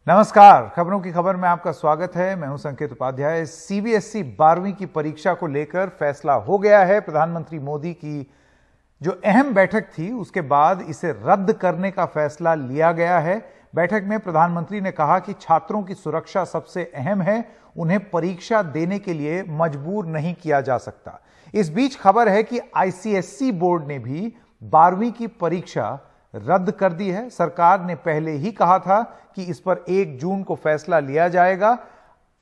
नमस्कार, खबरों की खबर में आपका स्वागत है। मैं हूं संकेत उपाध्याय। सीबीएसई 12वीं की परीक्षा को लेकर फैसला हो गया है। प्रधानमंत्री मोदी की जो अहम बैठक थी उसके बाद इसे रद्द करने का फैसला लिया गया है। बैठक में प्रधानमंत्री ने कहा कि छात्रों की सुरक्षा सबसे अहम है, उन्हें परीक्षा देने के लिए मजबूर नहीं किया जा सकता। इस बीच खबर है कि आईसीएसई बोर्ड ने भी 12वीं की परीक्षा रद्द कर दी है। सरकार ने पहले ही कहा था कि इस पर 1 जून को फैसला लिया जाएगा।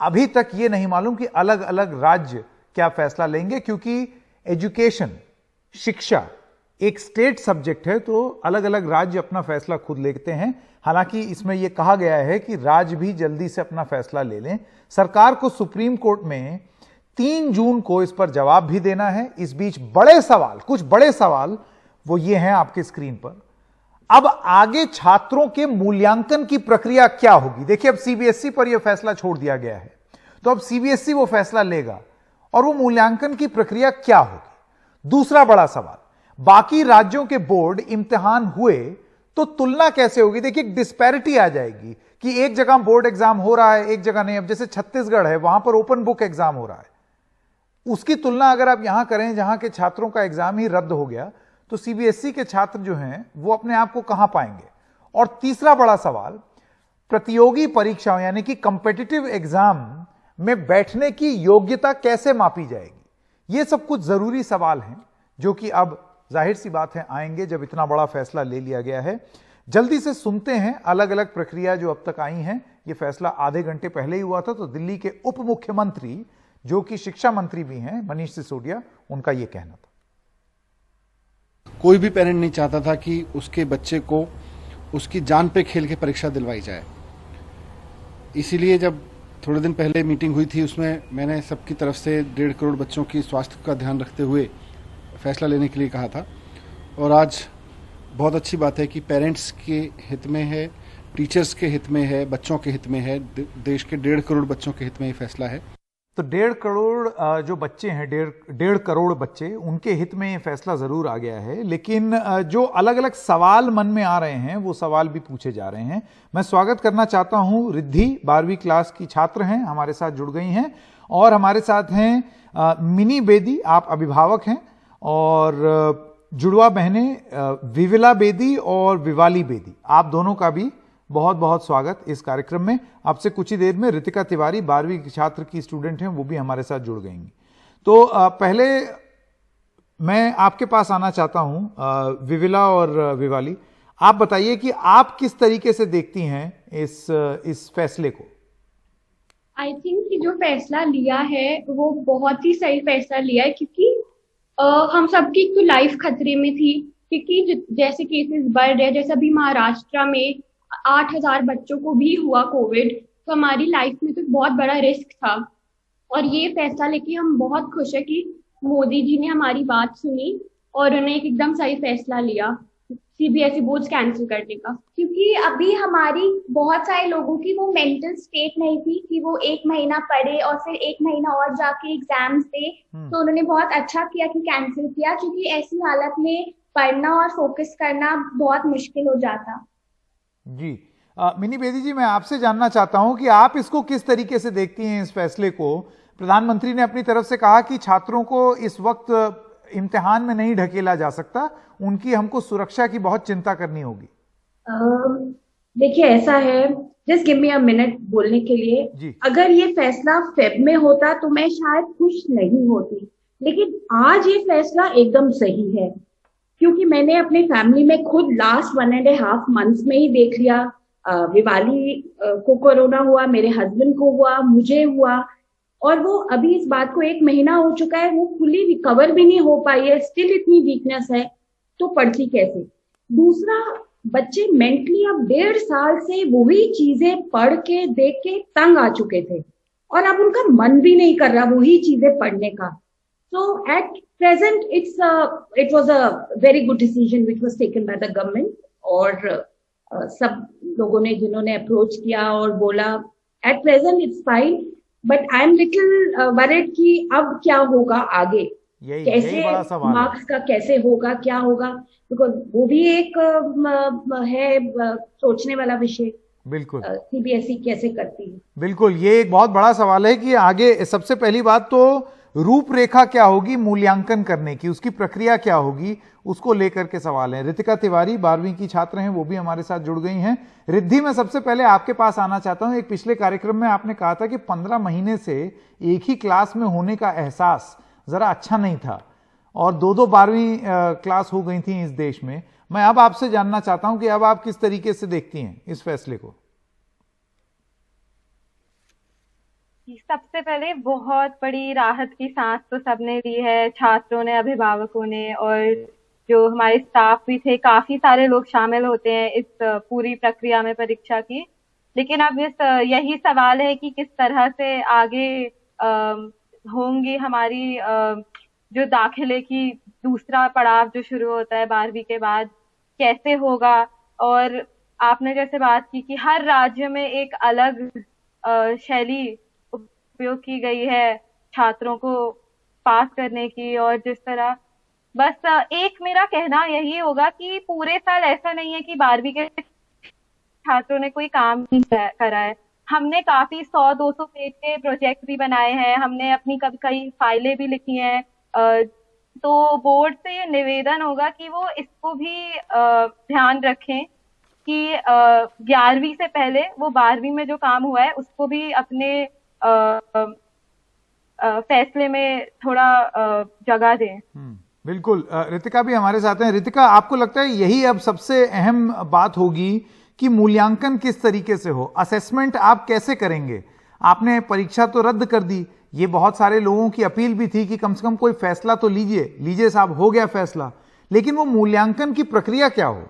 अभी तक यह नहीं मालूम कि अलग अलग राज्य क्या फैसला लेंगे, क्योंकि एजुकेशन, शिक्षा एक स्टेट सब्जेक्ट है, तो अलग अलग राज्य अपना फैसला खुद लेते हैं। हालांकि इसमें यह कहा गया है कि राज्य भी जल्दी से अपना फैसला ले लें। सरकार को सुप्रीम कोर्ट में 3 जून को इस पर जवाब भी देना है। इस बीच कुछ बड़े सवाल वो ये हैं आपके स्क्रीन पर। अब आगे छात्रों के मूल्यांकन की प्रक्रिया क्या होगी? देखिए, अब सीबीएसई पर यह फैसला छोड़ दिया गया है, तो अब सीबीएसई वो फैसला लेगा और वो मूल्यांकन की प्रक्रिया क्या होगी। दूसरा बड़ा सवाल, बाकी राज्यों के बोर्ड इम्तिहान हुए तो तुलना कैसे होगी? देखिए, एक डिस्पैरिटी आ जाएगी कि एक जगह बोर्ड एग्जाम हो रहा है, एक जगह नहीं। अब जैसे छत्तीसगढ़ है, वहां पर ओपन बुक एग्जाम हो रहा है, उसकी तुलना अगर आप यहां करें जहां के छात्रों का एग्जाम ही रद्द हो गया, तो सीबीएसई के छात्र जो हैं वो अपने आप को कहां पाएंगे। और तीसरा बड़ा सवाल, प्रतियोगी परीक्षाओं यानी कि कॉम्पिटिटिव एग्जाम में बैठने की योग्यता कैसे मापी जाएगी। ये सब कुछ जरूरी सवाल हैं जो कि अब जाहिर सी बात है आएंगे जब इतना बड़ा फैसला ले लिया गया है। जल्दी से सुनते हैं अलग अलग प्रक्रिया जो अब तक आई हैं। ये फैसला आधे घंटे पहले ही हुआ था, तो दिल्ली के उप मुख्यमंत्री जो कि शिक्षा मंत्री भी हैं, मनीष सिसोदिया, उनका यह कहना था। कोई भी पेरेंट नहीं चाहता था कि उसके बच्चे को उसकी जान पे खेल के परीक्षा दिलवाई जाए। इसीलिए जब थोड़े दिन पहले मीटिंग हुई थी, उसमें मैंने सबकी तरफ से 1.5 करोड़ बच्चों की स्वास्थ्य का ध्यान रखते हुए फैसला लेने के लिए कहा था। और आज बहुत अच्छी बात है कि पेरेंट्स के हित में है, टीचर्स के हित में है, बच्चों के हित में है, देश के 1.5 करोड़ बच्चों के हित में ये फैसला है। तो 1.5 करोड़ जो बच्चे हैं, 1.5 करोड़ बच्चे, उनके हित में ये फैसला जरूर आ गया है। लेकिन जो अलग अलग सवाल मन में आ रहे हैं वो सवाल भी पूछे जा रहे हैं। मैं स्वागत करना चाहता हूं रिद्धि, 12वीं क्लास की छात्र हैं, हमारे साथ जुड़ गई हैं। और हमारे साथ हैं मिनी बेदी, आप अभिभावक हैं, और जुड़वा बहनें विविला बेदी और विवाली बेदी, आप दोनों का भी बहुत बहुत स्वागत इस कार्यक्रम में। आपसे कुछ ही देर में रितिका तिवारी, 12वीं की छात्र की स्टूडेंट हैं, वो भी हमारे साथ जुड़ गएंगी। तो पहले मैं आपके पास आना चाहता हूं विविला और विवाली, आप बताइए कि आप किस तरीके से देखती हैं इस फैसले को। आई थिंक कि जो फैसला लिया है वो बहुत ही सही फैसला लिया है, क्योंकि हम सबकी तो लाइफ खतरे में थी। क्योंकि जैसे केसेस बढ़ रहे हैं, जैसे अभी महाराष्ट्र में 8,000 बच्चों को भी हुआ कोविड, तो हमारी लाइफ में तो बहुत बड़ा रिस्क था। और ये फैसला लेके हम बहुत खुश है कि मोदी जी ने हमारी बात सुनी और उन्होंने एकदम सही फैसला लिया सीबीएसई बोर्ड कैंसिल करने का। क्योंकि अभी हमारी बहुत सारे लोगों की वो मेंटल स्टेट नहीं थी कि वो 1 महीना पढ़े और फिर 1 महीना और जाके एग्जाम्स दे। तो उन्होंने बहुत अच्छा किया कि कैंसिल किया, क्योंकि ऐसी हालत में पढ़ना और फोकस करना बहुत मुश्किल हो जाता। जी मिनी बेदी जी, मैं आपसे जानना चाहता हूं कि आप इसको किस तरीके से देखती हैं, इस फैसले को। प्रधानमंत्री ने अपनी तरफ से कहा कि छात्रों को इस वक्त इम्तिहान में नहीं ढकेला जा सकता, उनकी हमको सुरक्षा की बहुत चिंता करनी होगी। देखिए, ऐसा है, just give me a minute बोलने के लिए। अगर ये फैसला फेब में होता तो मैं शायद खुश नहीं होती, लेकिन आज ये फैसला एकदम सही है, क्योंकि मैंने अपने फैमिली में खुद लास्ट 1.5 मंथ्स में ही देख लिया। विवाली को कोरोना हुआ, मेरे हस्बैंड को हुआ, मुझे हुआ, और वो अभी इस बात को 1 महीना हो चुका है, वो फुली रिकवर भी नहीं हो पाई है, स्टिल इतनी वीकनेस है, तो पढ़ती कैसे। दूसरा, बच्चे मेंटली अब 1.5 साल से वही चीजें पढ़ के देख के तंग आ चुके थे, और अब उनका मन भी नहीं कर रहा वही चीजें पढ़ने का। So at present it was a very good decision which was taken by the government. और सब लोगों ने जिन्होंने अप्रोच किया और बोला, at present it's fine, but I am little worried कि अब क्या होगा आगे, कैसे मार्क्स का कैसे होगा, क्या होगा, बिकॉज वो भी एक है सोचने वाला विषय। बिल्कुल सीबीएसई कैसे करती है। बिल्कुल, ये एक बहुत बड़ा सवाल है कि आगे सबसे पहली बात तो रूपरेखा क्या होगी मूल्यांकन करने की, उसकी प्रक्रिया क्या होगी, उसको लेकर के सवाल है। रितिका तिवारी 12वीं की छात्र हैं, वो भी हमारे साथ जुड़ गई हैं। रिद्धि, मैं सबसे पहले आपके पास आना चाहता हूं। एक पिछले कार्यक्रम में आपने कहा था कि 15 महीने से एक ही क्लास में होने का एहसास जरा अच्छा नहीं था और दो 12वीं क्लास हो गई थी इस देश में। मैं अब आपसे जानना चाहता हूं कि अब आप किस तरीके से देखती हैं इस फैसले को। सबसे पहले बहुत बड़ी राहत की सांस तो सबने ली है, छात्रों ने, अभिभावकों ने, और जो हमारे स्टाफ भी थे, काफी सारे लोग शामिल होते हैं इस पूरी प्रक्रिया में परीक्षा की। लेकिन अब यही सवाल है कि किस तरह से आगे होंगी हमारी जो दाखिले की दूसरा पड़ाव जो शुरू होता है 12वीं के बाद, कैसे होगा। और आपने जैसे बात की कि हर राज्य में एक अलग शैली उपयोग की गई है छात्रों को पास करने की, और जिस तरह बस एक मेरा कहना यही होगा कि पूरे साल ऐसा नहीं है कि 12वीं के छात्रों ने कोई काम नहीं करा है। हमने काफी 100-200 पेज के प्रोजेक्ट भी बनाए हैं, हमने अपनी कई फाइलें भी लिखी हैं। तो बोर्ड से ये निवेदन होगा कि वो इसको भी ध्यान रखें कि 11वीं से पहले वो 12वीं में जो काम हुआ है उसको भी अपने फैसले में थोड़ा जगह दें। बिल्कुल। रितिका भी हमारे साथ हैं। रितिका, आपको लगता है यही अब सबसे अहम बात होगी कि मूल्यांकन किस तरीके से हो, असेसमेंट आप कैसे करेंगे? आपने परीक्षा तो रद्द कर दी, ये बहुत सारे लोगों की अपील भी थी कि कम से कम कोई फैसला तो लीजिए साहब, हो गया फैसला, लेकिन वो मूल्यांकन की प्रक्रिया क्या हो?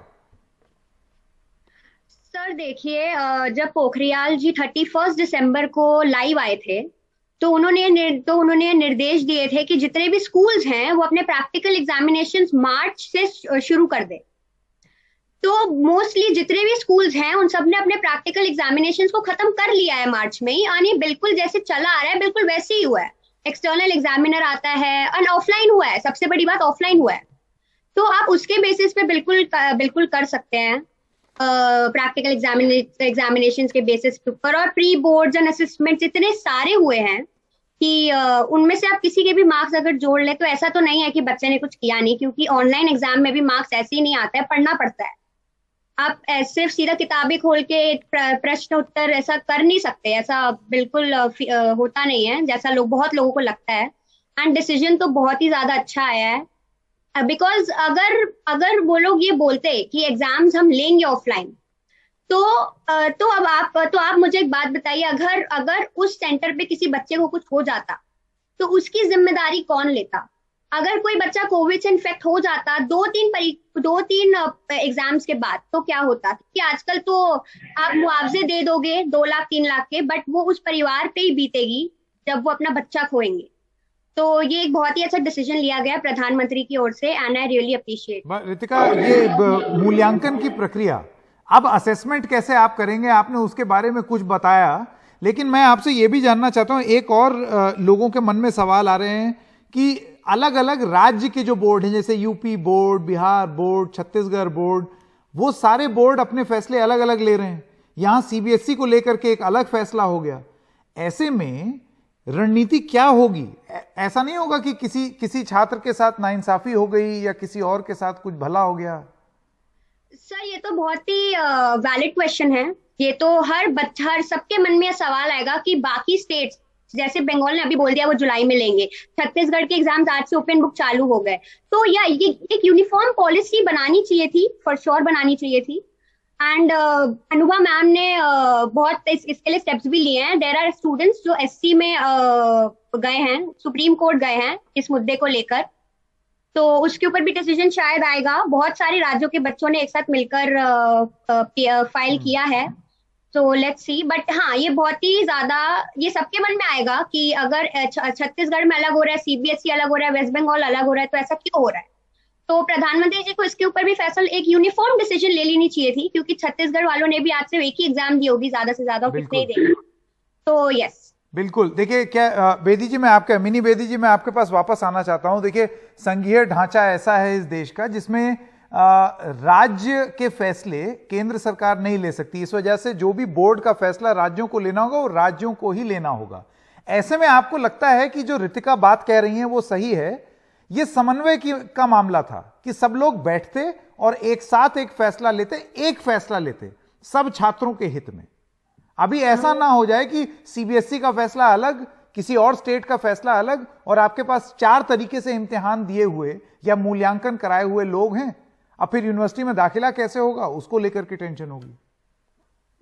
सर देखिए, जब पोखरियाल जी 31 दिसंबर को लाइव आए थे तो उन्होंने निर्देश दिए थे कि जितने भी स्कूल्स हैं वो अपने प्रैक्टिकल एग्जामिनेशंस मार्च से शुरू कर दें। तो मोस्टली जितने भी स्कूल्स हैं उन सब ने अपने प्रैक्टिकल एग्जामिनेशंस को खत्म कर लिया है मार्च में ही, यानी बिल्कुल जैसे चला आ रहा है बिल्कुल वैसे ही हुआ है। एक्सटर्नल एग्जामिनर आता है और ऑफलाइन हुआ है, सबसे बड़ी बात ऑफलाइन हुआ है। तो आप उसके बेसिस पे बिल्कुल कर सकते हैं प्रैक्टिकल एग्जामिनेशंस के बेसिस पर। और प्री बोर्ड्स एंड असेसमेंट्स इतने सारे हुए हैं कि उनमें से आप किसी के भी मार्क्स अगर जोड़ ले तो ऐसा तो नहीं है कि बच्चे ने कुछ किया नहीं, क्योंकि ऑनलाइन एग्जाम में भी मार्क्स ऐसे ही नहीं आता है, पढ़ना पड़ता है। आप सिर्फ सीधा किताबें खोल के प्रश्न उत्तर ऐसा कर नहीं सकते, ऐसा बिल्कुल होता नहीं है जैसा बहुत लोगों को लगता है। एंड डिसीजन तो बहुत ही ज्यादा अच्छा आया है, बिकॉज अगर वो लोग ये बोलते कि एग्जाम्स हम लेंगे ऑफलाइन, तो अब आप मुझे एक बात बताइए, अगर उस सेंटर पे किसी बच्चे को कुछ हो जाता तो उसकी जिम्मेदारी कौन लेता? अगर कोई बच्चा कोविड से इन्फेक्ट हो जाता दो तीन एग्जाम्स के बाद तो क्या होता? कि आजकल तो आप मुआवजे दे दोगे 2 लाख 3 लाख के, बट वो उस परिवार पे ही बीतेगी जब वो अपना बच्चा खोएंगे। तो ये एक बहुत ही अच्छा डिसीजन लिया गया प्रधानमंत्री की ओर से, and I really appreciate. Ritika, ये मूल्यांकन की प्रक्रिया, अब असेसमेंट कैसे आप करेंगे, आपने उसके बारे में कुछ बताया, लेकिन मैं आपसे ये भी जानना चाहता हूं, एक और लोगों के मन में सवाल आ रहे हैं कि अलग अलग राज्य के जो बोर्ड हैं, जैसे UP board, Bihar board, Chhattisgarh board, वो सारे बोर्ड अपने फैसले अलग अलग ले रहे हैं। यहां सीबीएसई को लेकर के एक अलग फैसला हो गया। ऐसे में रणनीति क्या होगी? ऐसा नहीं होगा कि किसी छात्र के साथ नाइंसाफी हो गई या किसी और के साथ कुछ भला हो गया? सर ये तो बहुत ही वैलिड क्वेश्चन है। ये तो हर सबके मन में सवाल आएगा कि बाकी स्टेट्स, जैसे बंगाल ने अभी बोल दिया वो जुलाई में लेंगे, छत्तीसगढ़ के एग्जाम्स आज से ओपन बुक चालू हो गए, तो ये एक यूनिफॉर्म पॉलिसी बनानी चाहिए थी, फॉर श्योर बनानी चाहिए थी। एंड अनुभा मैम ने बहुत इसके लिए स्टेप्स भी लिए हैं। देयर आर स्टूडेंट्स जो एससी में गए हैं, सुप्रीम कोर्ट गए हैं इस मुद्दे को लेकर, तो उसके ऊपर भी डिसीजन शायद आएगा। बहुत सारे राज्यों के बच्चों ने एक साथ मिलकर फाइल किया है, तो लेट्स सी। बट हाँ, ये बहुत ही ज्यादा ये सबके मन में आएगा कि अगर छत्तीसगढ़ में अलग हो रहा है, सीबीएसई अलग हो रहा है, वेस्ट बंगाल अलग हो रहा है, तो ऐसा क्यों हो रहा है? तो प्रधानमंत्री जी को इसके ऊपर भी फैसला, एक यूनिफॉर्म डिसीजन ले लेनी चाहिए थी, क्योंकि छत्तीसगढ़ वालों ने भी आज से एक ही एग्जाम दी होगी ज्यादा से ज्यादा, कितने ही देंगे। तो यस, बिल्कुल। देखिए, क्या बेदी जी, मिनी बेदी जी, मैं आपके पास वापस आना चाहता हूं। देखिए, संघीय ढांचा ऐसा है इस देश का जिसमें राज्य के फैसले केंद्र सरकार नहीं ले सकती। इस वजह से जो भी बोर्ड का फैसला राज्यों को लेना होगा वो राज्यों को ही लेना होगा। ऐसे में आपको लगता है कि जो ऋतिका बात कह रही हैं वो सही है, ये समन्वय का मामला था कि सब लोग बैठते और एक साथ एक फैसला लेते सब छात्रों के हित में। अभी ऐसा ना हो जाए कि सीबीएसई का फैसला अलग, किसी और स्टेट का फैसला अलग, और आपके पास 4 तरीके से इम्तिहान दिए हुए या मूल्यांकन कराए हुए लोग हैं। अब फिर यूनिवर्सिटी में दाखिला कैसे होगा, उसको लेकर के टेंशन होगी।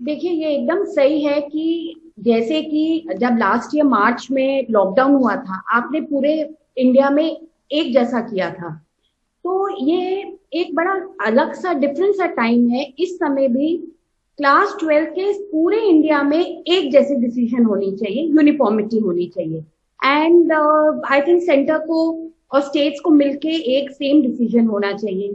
देखिए, ये एकदम सही है कि जैसे कि जब लास्ट ईयर मार्च में लॉकडाउन हुआ था, आपने पूरे इंडिया में एक जैसा किया था, तो ये एक बड़ा अलग सा डिफरेंट सा टाइम है। इस समय भी क्लास 12 के पूरे इंडिया में एक जैसी डिसीजन होनी चाहिए, यूनिफॉर्मिटी होनी चाहिए, एंड आई थिंक सेंटर को और स्टेट्स को मिलके एक सेम डिसीजन होना चाहिए।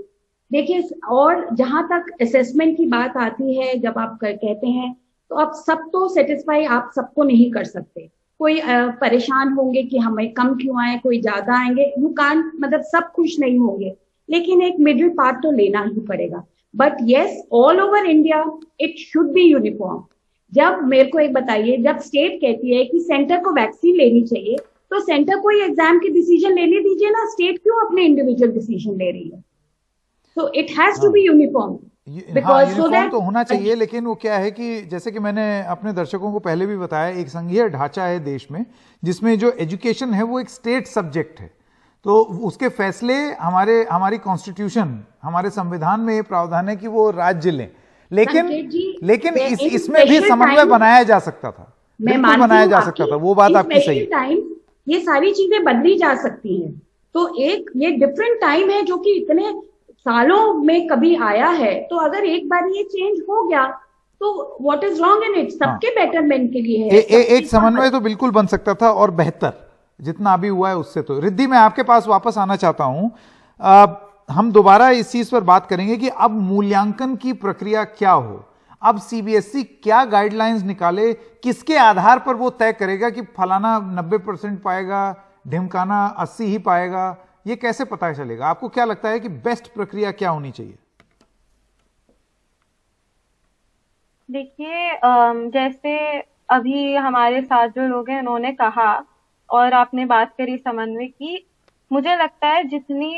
देखिए, और जहां तक असेसमेंट की बात आती है, जब आप कहते हैं तो आप सब तो सेटिस्फाई आप सबको नहीं कर सकते। कोई परेशान होंगे कि हमें कम क्यों आए, कोई ज्यादा आएंगे, यू कांट, मतलब सब खुश नहीं होंगे, लेकिन एक मिडिल पार्ट तो लेना ही पड़ेगा। But yes, all over India it should be uniform. जब मेरे को एक बताइए, जब स्टेट कहती है कि सेंटर को वैक्सीन लेनी चाहिए, तो सेंटर को एग्जाम की डिसीजन लेने दीजिए ना, स्टेट क्यों अपने इंडिविजुअल डिसीजन ले रही है? So it has to be uniform, because so that तो होना चाहिए। लेकिन वो क्या है कि जैसे कि मैंने अपने दर्शकों को पहले भी बताया, एक संघीय ढांचा है देश में जिसमें जो एजुकेशन है वो एक स्टेट सब्जेक्ट है, तो उसके फैसले हमारी कॉन्स्टिट्यूशन, हमारे संविधान में ये प्रावधान है कि वो राज्य लें। लेकिन इसमें भी समन्वय बनाया जा सकता था, बिल्कुल बनाया जा सकता था, वो बात आपकी सही है। ये सारी चीजें बदली जा सकती हैं। तो एक ये डिफरेंट टाइम है जो कि इतने सालों में कभी आया है, तो अगर एक बार ये चेंज हो गया तो what is wrong in it? सबके बेटरमेंट के लिए है। एक समन्वय तो बिल्कुल बन सकता था, और बेहतर जितना अभी हुआ है उससे। तो रिद्धि, मैं आपके पास वापस आना चाहता हूं। हम दोबारा इस चीज पर बात करेंगे कि अब मूल्यांकन की प्रक्रिया क्या हो। अब सीबीएसई क्या गाइडलाइंस निकाले, किसके आधार पर वो तय करेगा कि फलाना 90% पाएगा, ढिमकाना 80 ही पाएगा, ये कैसे पता चलेगा? आपको क्या लगता है कि बेस्ट प्रक्रिया क्या होनी चाहिए? देखिए, जैसे अभी हमारे साथ जो लोग हैं उन्होंने कहा और आपने बात करी समन्वय की, मुझे लगता है जितनी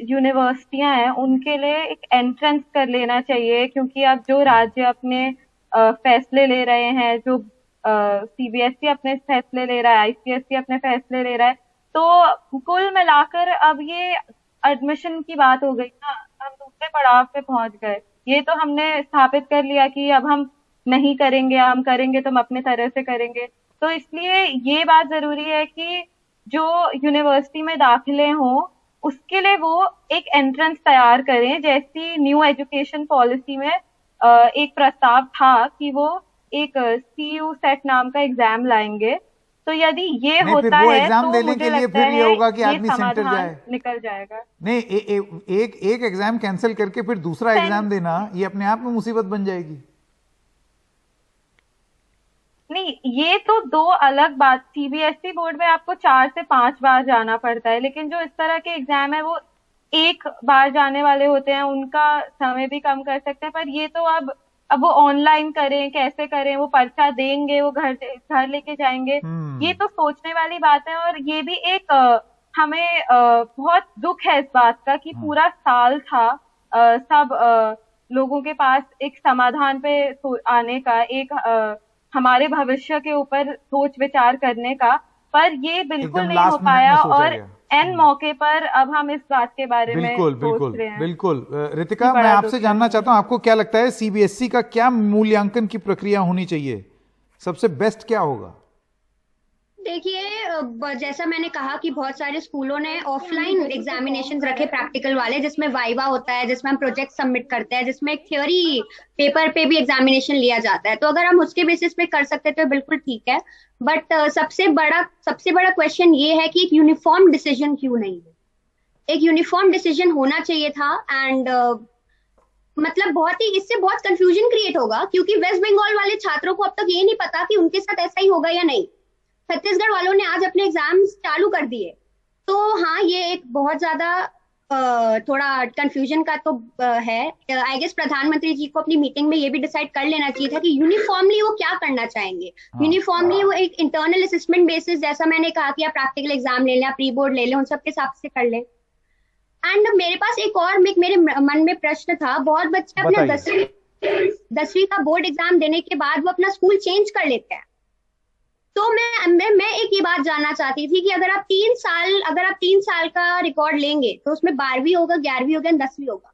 यूनिवर्सिटियां हैं उनके लिए एक एंट्रेंस कर लेना चाहिए, क्योंकि अब जो राज्य अपने फैसले ले रहे हैं, जो सीबीएसई अपने फैसले ले रहा है, आईसीएसई अपने फैसले ले रहा है, तो कुल मिलाकर अब ये एडमिशन की बात हो गई ना, हम दूसरे पड़ाव पे पहुंच गए। ये तो हमने स्थापित कर लिया कि अब हम नहीं करेंगे, हम करेंगे तो हम अपने तरह से करेंगे। तो इसलिए ये बात जरूरी है कि जो यूनिवर्सिटी में दाखिले हों उसके लिए वो एक एंट्रेंस तैयार करें। जैसी न्यू एजुकेशन पॉलिसी में एक प्रस्ताव था कि वो एक CU सेट नाम का एग्जाम लाएंगे, तो यदि ये होता है तो मुझे लगता है ये होगा कि आदमी सेंटर जाए, निकल जाएगा। नहीं, एक एग्जाम कैंसिल करके फिर दूसरा एग्जाम देना, ये अपने आप में मुसीबत बन जाएगी। नहीं, ये तो दो अलग बात। सीबीएसई बोर्ड में आपको 4 से 5 बार जाना पड़ता है, लेकिन जो इस तरह के एग्जाम है वो एक बार जाने वाले होते हैं, उनका समय भी कम कर सकते हैं। पर ये तो अब वो ऑनलाइन करें, कैसे करें, वो पर्चा देंगे, वो घर लेके जाएंगे, ये तो सोचने वाली बात है। और ये भी एक हमें बहुत दुख है इस बात का कि पूरा साल था सब लोगों के पास एक समाधान पे आने का, एक हमारे भविष्य के ऊपर सोच विचार करने का, पर ये बिल्कुल नहीं हो पाया। और एन मौके पर अब हम इस बात के बारे में सोच रहे हैं। बिल्कुल। ऋतिका, मैं आपसे जानना चाहता हूं, आपको क्या लगता है सीबीएसई का क्या मूल्यांकन की प्रक्रिया होनी चाहिए? सबसे बेस्ट क्या होगा? देखिए, जैसा मैंने कहा कि बहुत सारे स्कूलों ने ऑफलाइन एग्जामिनेशंस रखे, प्रैक्टिकल वाले, जिसमें वाइवा होता है, जिसमें हम प्रोजेक्ट सबमिट करते हैं, जिसमें एक थ्योरी पेपर पे भी एग्जामिनेशन लिया जाता है। तो अगर हम उसके बेसिस पे कर सकते हैं तो बिल्कुल ठीक है। बट सबसे बड़ा क्वेश्चन ये है कि एक यूनिफॉर्म डिसीजन क्यों नहीं है? एक यूनिफॉर्म डिसीजन होना चाहिए था। एंड मतलब इससे बहुत कंफ्यूजन क्रिएट होगा, क्योंकि वेस्ट बंगाल वाले छात्रों को अब तक ये नहीं पता कि उनके साथ ऐसा ही होगा या नहीं। छत्तीसगढ़ वालों ने आज अपने एग्जाम्स चालू कर दिए, तो हाँ, ये एक बहुत ज्यादा थोड़ा कंफ्यूजन का तो है। आई गेस प्रधानमंत्री जी को अपनी मीटिंग में ये भी डिसाइड कर लेना चाहिए था कि यूनिफॉर्मली वो क्या करना चाहेंगे। यूनिफॉर्मली वो एक इंटरनल असेसमेंट बेसिस, जैसा मैंने कहा कि आप प्रैक्टिकल एग्जाम ले लें, प्री बोर्ड ले लें, उन सब के हिसाब से कर लें। एंड मेरे पास एक और मेरे मन में प्रश्न था, बहुत बच्चे अपना 10वीं का बोर्ड एग्जाम देने के बाद वो अपना स्कूल चेंज कर लेते हैं। तो मैं एक ये बात जानना चाहती थी कि अगर आप 3 साल का रिकॉर्ड लेंगे तो उसमें 12वीं होगा, 11वीं होगा, 10वीं होगा,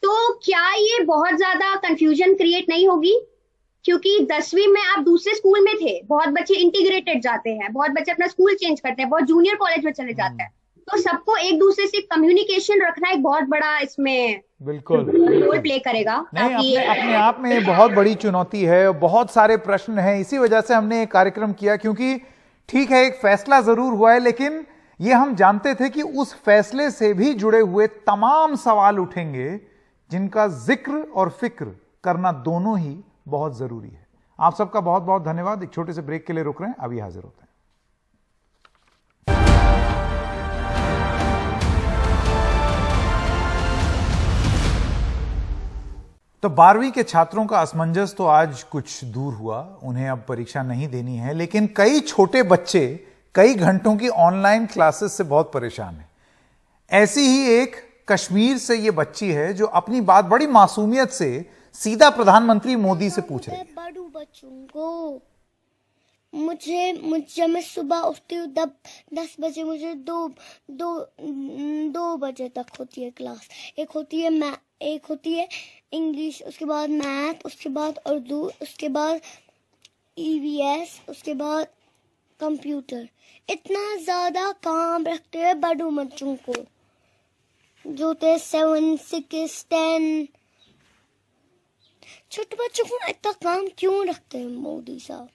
तो क्या ये बहुत ज्यादा कंफ्यूजन क्रिएट नहीं होगी? क्योंकि 10वीं में आप दूसरे स्कूल में थे, बहुत बच्चे इंटीग्रेटेड जाते हैं, बहुत बच्चे अपना स्कूल चेंज करते हैं, बहुत जूनियर कॉलेज में चले जाते हैं, तो सबको एक दूसरे से कम्युनिकेशन रखना एक बहुत बड़ा इसमें बिल्कुल रोल प्ले करेगा। नहीं, अपने आप में बहुत बड़ी चुनौती है, बहुत सारे प्रश्न हैं। इसी वजह से हमने एक कार्यक्रम किया, क्योंकि ठीक है एक फैसला जरूर हुआ है, लेकिन ये हम जानते थे कि उस फैसले से भी जुड़े हुए तमाम सवाल उठेंगे जिनका जिक्र और फिक्र करना दोनों ही बहुत जरूरी है। आप सबका बहुत बहुत धन्यवाद। एक छोटे से ब्रेक के लिए रुक रहे हैं, अभी हाजिर होते हैं। तो 12वीं के छात्रों का असमंजस तो आज कुछ दूर हुआ, उन्हें अब परीक्षा नहीं देनी है, लेकिन कई छोटे बच्चे कई घंटों की ऑनलाइन क्लासेस से बहुत परेशान हैं। ऐसी ही एक कश्मीर से ये बच्ची है जो अपनी बात बड़ी मासूमियत से सीधा प्रधानमंत्री मोदी से पूछ रही है। बड़ू बच्चों को जब मैं सुबह उठती हूँ 10 बजे, मुझे दो बजे तक होती है क्लास। एक होती है इंग्लिश, उसके बाद मैथ, उसके बाद उर्दू, उसके बाद EVS, उसके बाद कंप्यूटर। इतना ज्यादा काम रखते हैं बड़ू बच्चों को, जो थे 7, 6, 10। छोटे बच्चों को इतना काम क्यों रखते हैं मोदी साहब?